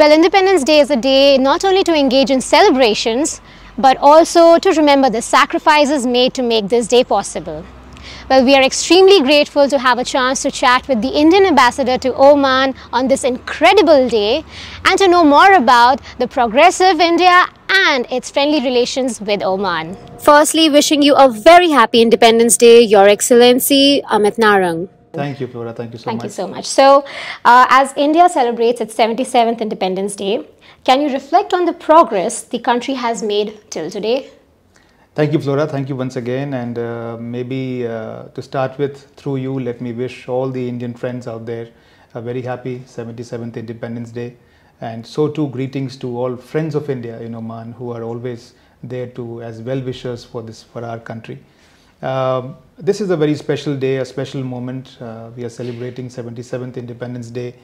Well, Independence Day is a day not only to engage in celebrations, but also to remember the sacrifices made to make this day possible. Well, we are extremely grateful to have a chance to chat with the Indian ambassador to Oman on this incredible day and to know more about the progressive India and its friendly relations with Oman. Firstly, wishing you a very happy Independence Day, Your Excellency Amit Narang. Thank you, Flora. Thank you so much. Thank you so much. So, as India celebrates its 77th Independence Day, can you reflect on the progress the country has made till today? Thank you, Flora. Thank you once again. And maybe to start with, through you, let me wish all the Indian friends out there a very happy 77th Independence Day. And so too, greetings to all friends of India in Oman who are always there to as well-wishers for our country. This is a very special day, a special moment. We are celebrating 77th Independence Day.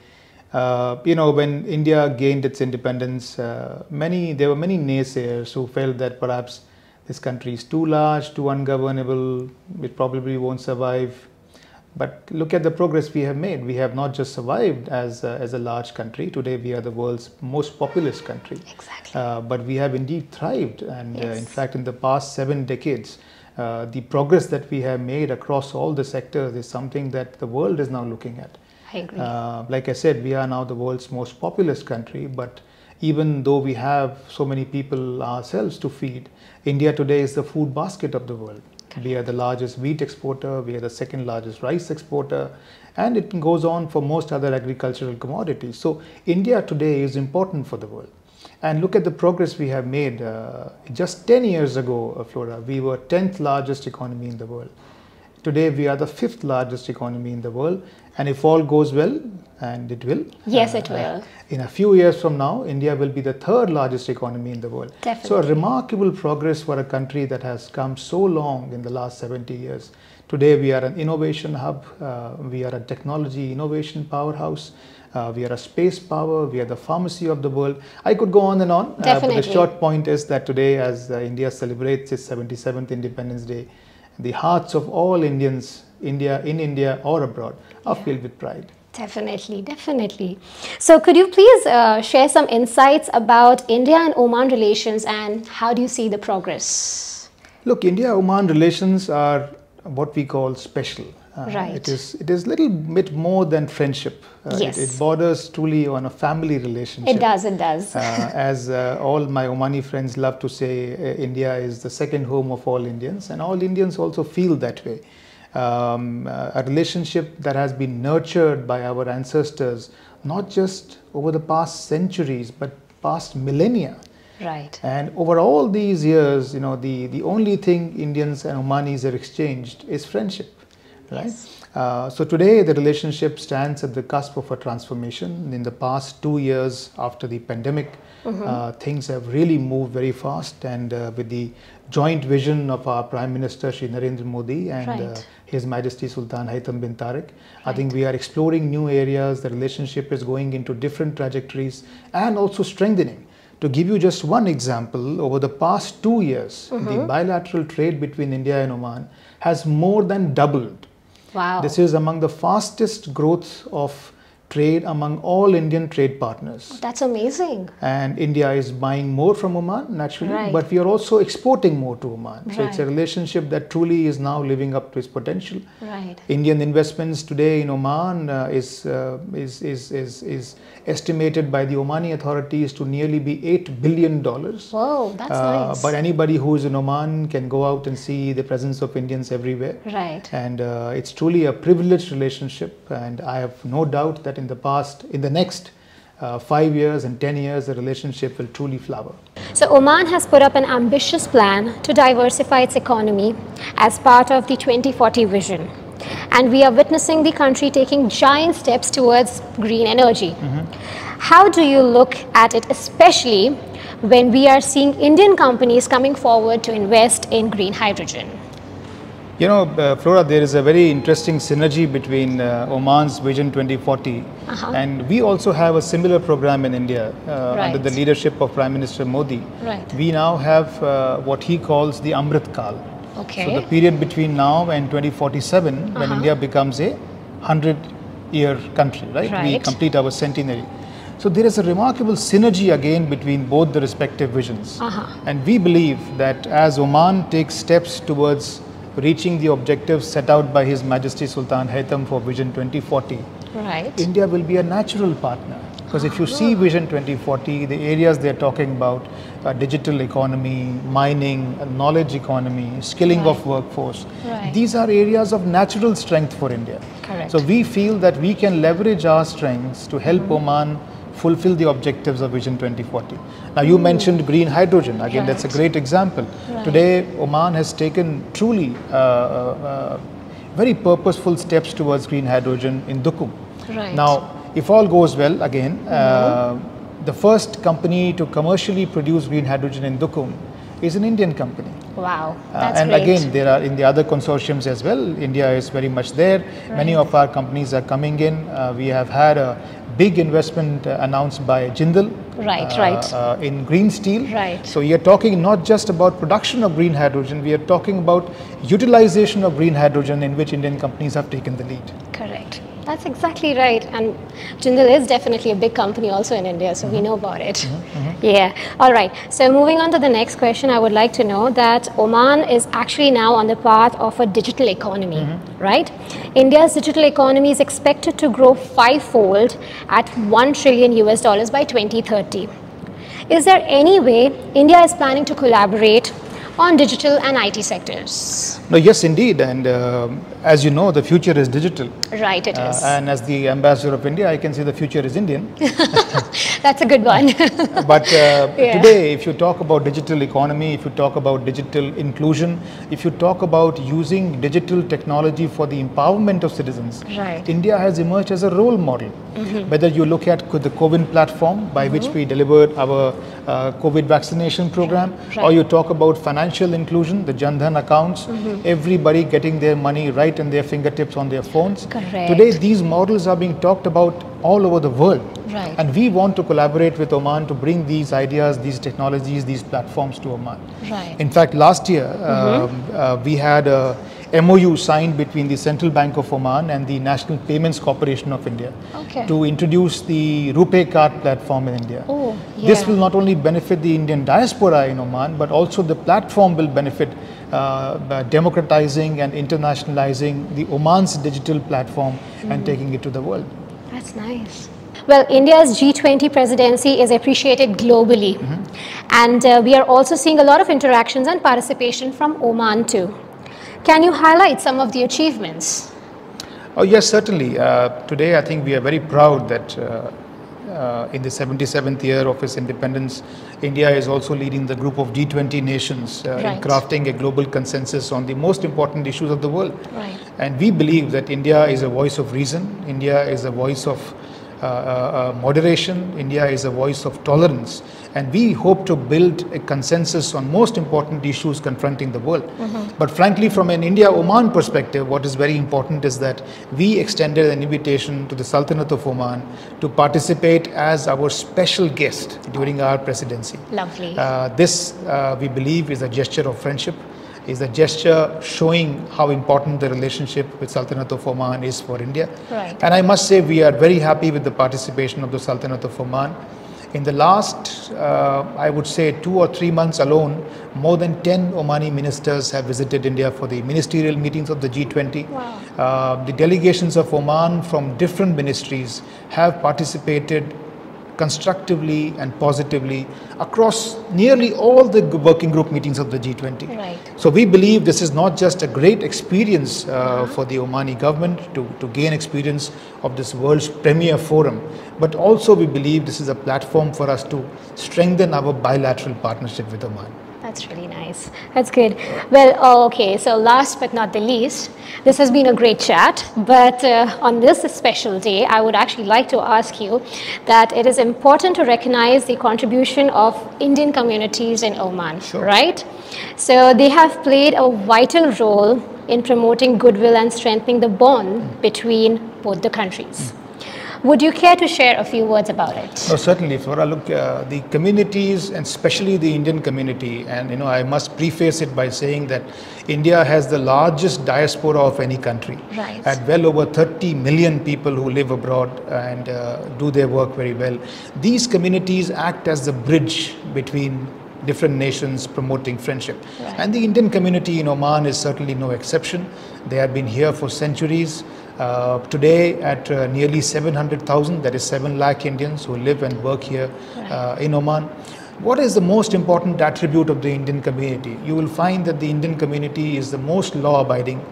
When India gained its independence, there were many naysayers who felt that perhaps this country is too large, too ungovernable, it probably won't survive. But look at the progress we have made. We have not just survived as a large country. Today we are the world's most populous country. Exactly. But we have indeed thrived. And yes. In fact, in the past 7 decades, the progress that we have made across all the sectors is something that the world is now looking at. I agree. Like I said, we are now the world's most populous country, but even though we have so many people ourselves to feed, India today is the food basket of the world. We are the largest wheat exporter, we are the second largest rice exporter, and it goes on for most other agricultural commodities. So India today is important for the world. And look at the progress we have made. Just 10 years ago, Flora, we were 10th largest economy in the world. Today we are the 5th largest economy in the world, and if all goes well, and it will. Yes, it will. In a few years from now, India will be the 3rd largest economy in the world. Definitely. So a remarkable progress for a country that has come so long in the last 70 years. Today we are an innovation hub, we are a technology innovation powerhouse, we are a space power, we are the pharmacy of the world. I could go on and on, but the short point is that today as India celebrates its 77th Independence Day, the hearts of all Indians, in India or abroad, are filled with pride. Definitely, definitely. So could you please share some insights about India and Oman relations and how do you see the progress? Look, India-Oman relations are what we call special. Right. It is a little bit more than friendship. Yes. It borders truly on a family relationship. It does, it does. As all my Omani friends love to say, India is the second home of all Indians, and all Indians also feel that way. A relationship that has been nurtured by our ancestors, not just over the past centuries, but past millennia. Right. And over all these years, the only thing Indians and Omanis have exchanged is friendship. Right? Yes. So today the relationship stands at the cusp of a transformation. In the past 2 years after the pandemic, things have really moved very fast, and with the joint vision of our Prime Minister Shri Narendra Modi and His Majesty Sultan Haitham bin Tariq, I think we are exploring new areas. The relationship is going into different trajectories and also strengthening. To give you just one example, over the past 2 years, the bilateral trade between India and Oman has more than doubled. Wow. This is among the fastest growth of trade among all Indian trade partners. That's amazing. And India is buying more from Oman, naturally, but we are also exporting more to Oman. So it's a relationship that truly is now living up to its potential. Right. Indian investments today in Oman is estimated by the Omani authorities to nearly be $8 billion. Whoa, that's nice. But anybody who is in Oman can go out and see the presence of Indians everywhere. Right. And it's truly a privileged relationship, and I have no doubt that in the next 5 years and 10 years, the relationship will truly flower. So Oman has put up an ambitious plan to diversify its economy as part of the 2040 vision. And we are witnessing the country taking giant steps towards green energy. How do you look at it, especially when we are seeing Indian companies coming forward to invest in green hydrogen? Flora, there is a very interesting synergy between Oman's Vision 2040 and we also have a similar program in India under the leadership of Prime Minister Modi. Right. We now have what he calls the Amrit Kal. Okay. So the period between now and 2047, when India becomes a 100-year country, right? We complete our centenary. So there is a remarkable synergy again between both the respective visions. And we believe that as Oman takes steps towards reaching the objectives set out by His Majesty Sultan Haytham for Vision 2040, India will be a natural partner. Because if you see Vision 2040, the areas they are talking about, digital economy, mining, knowledge economy, skilling of workforce, these are areas of natural strength for India. So we feel that we can leverage our strengths to help Oman fulfill the objectives of Vision 2040. Now you mentioned green hydrogen, again that's a great example. Today Oman has taken truly very purposeful steps towards green hydrogen in Duqm. Now if all goes well, again, the first company to commercially produce green hydrogen in Duqm is an Indian company. Wow, that's and great. Again, there are in the other consortiums as well. India is very much there. Many of our companies are coming in. We have had a big investment announced by Jindal in green steel. So we are talking not just about production of green hydrogen, we are talking about utilization of green hydrogen in which Indian companies have taken the lead. Correct. That's exactly right. And Jindal is definitely a big company also in India, so we know about it. Yeah. All right. So moving on to the next question, I would like to know that Oman is actually now on the path of a digital economy, right? India's digital economy is expected to grow fivefold at $1 trillion by 2030. Is there any way India is planning to collaborate on digital and IT sectors? No, yes, indeed. And as you know, the future is digital. Right, it is. And as the ambassador of India, I can say the future is Indian. That's a good one. But today, if you talk about digital economy, if you talk about digital inclusion, if you talk about using digital technology for the empowerment of citizens, India has emerged as a role model. Whether you look at the COVID platform by which we delivered our COVID vaccination program, or you talk about financial inclusion, the Jan Dhan accounts, everybody getting their money right in their fingertips on their phones. Today, these models are being talked about all over the world. And we want to collaborate with Oman to bring these ideas, these technologies, these platforms to Oman. In fact, last year, we had a MOU signed between the Central Bank of Oman and the National Payments Corporation of India to introduce the RuPay card platform in India. This will not only benefit the Indian diaspora in Oman, but also the platform will benefit by democratizing and internationalizing the Oman's digital platform and taking it to the world. That's nice. Well, India's G20 presidency is appreciated globally. And we are also seeing a lot of interactions and participation from Oman too. Can you highlight some of the achievements? Oh yes, certainly. Today I think we are very proud that in the 77th year of its independence, India is also leading the group of G20 nations in crafting a global consensus on the most important issues of the world. And we believe that India is a voice of reason, India is a voice of moderation, India is a voice of tolerance, and we hope to build a consensus on most important issues confronting the world. But frankly, from an India-Oman perspective, what is very important is that we extended an invitation to the Sultanate of Oman to participate as our special guest during our presidency. Lovely. This, we believe, is a gesture of friendship, is a gesture showing how important the relationship with Sultanate of Oman is for India. And I must say we are very happy with the participation of the Sultanate of Oman. In the last, I would say 2 or 3 months alone, more than 10 Omani ministers have visited India for the ministerial meetings of the G20. The delegations of Oman from different ministries have participated constructively and positively across nearly all the working group meetings of the G20. So we believe this is not just a great experience for the Omani government to gain experience of this world's premier forum, but also we believe this is a platform for us to strengthen our bilateral partnership with Oman. That's really nice. That's good. Well, okay, so last but not the least, this has been a great chat, but on this special day, I would actually like to ask you that it is important to recognize the contribution of Indian communities in Oman, right? So they have played a vital role in promoting goodwill and strengthening the bond between both the countries. Would you care to share a few words about it? No, certainly, Flora. Look, the communities, and especially the Indian community, and I must preface it by saying that India has the largest diaspora of any country, Right. at well over 30 million people who live abroad and do their work very well. These communities act as the bridge between different nations, promoting friendship. Right. And the Indian community in Oman is certainly no exception. They have been here for centuries. Today at nearly 700,000, that is 7 lakh Indians who live and work here in Oman. What is the most important attribute of the Indian community? You will find that the Indian community is the most law-abiding,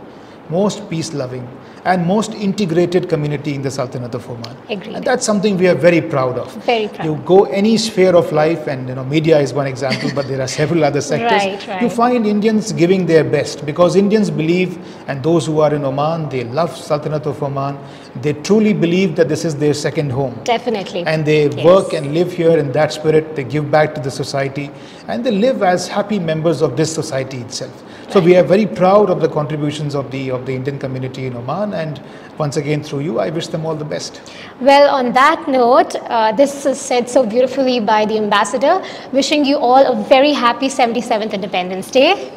most peace-loving, and most integrated community in the Sultanate of Oman. Agreed. And that's something we are very proud of. Very proud. You go any sphere of life, and media is one example, but there are several other sectors. Right. You find Indians giving their best, because Indians believe, and those who are in Oman, they love Sultanate of Oman. They truly believe that this is their second home. Definitely. And they work and live here in that spirit. They give back to the society, and they live as happy members of this society itself. So we are very proud of the contributions of the Indian community in Oman, and once again through you, I wish them all the best. Well, on that note, this is said so beautifully by the ambassador. Wishing you all a very happy 77th Independence Day.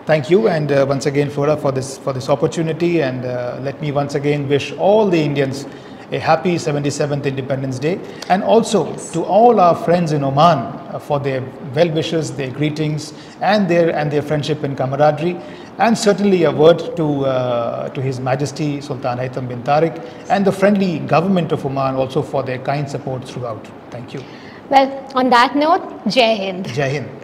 Thank you, and once again, Flora, for this opportunity, and let me once again wish all the Indians a happy 77th Independence Day, and also to all our friends in Oman for their well wishes, their greetings, and their friendship and camaraderie, and certainly a word to His Majesty Sultan Haitham bin Tariq and the friendly government of Oman also for their kind support throughout. Thank you. Well, on that note, Jai Hind. Jai Hind.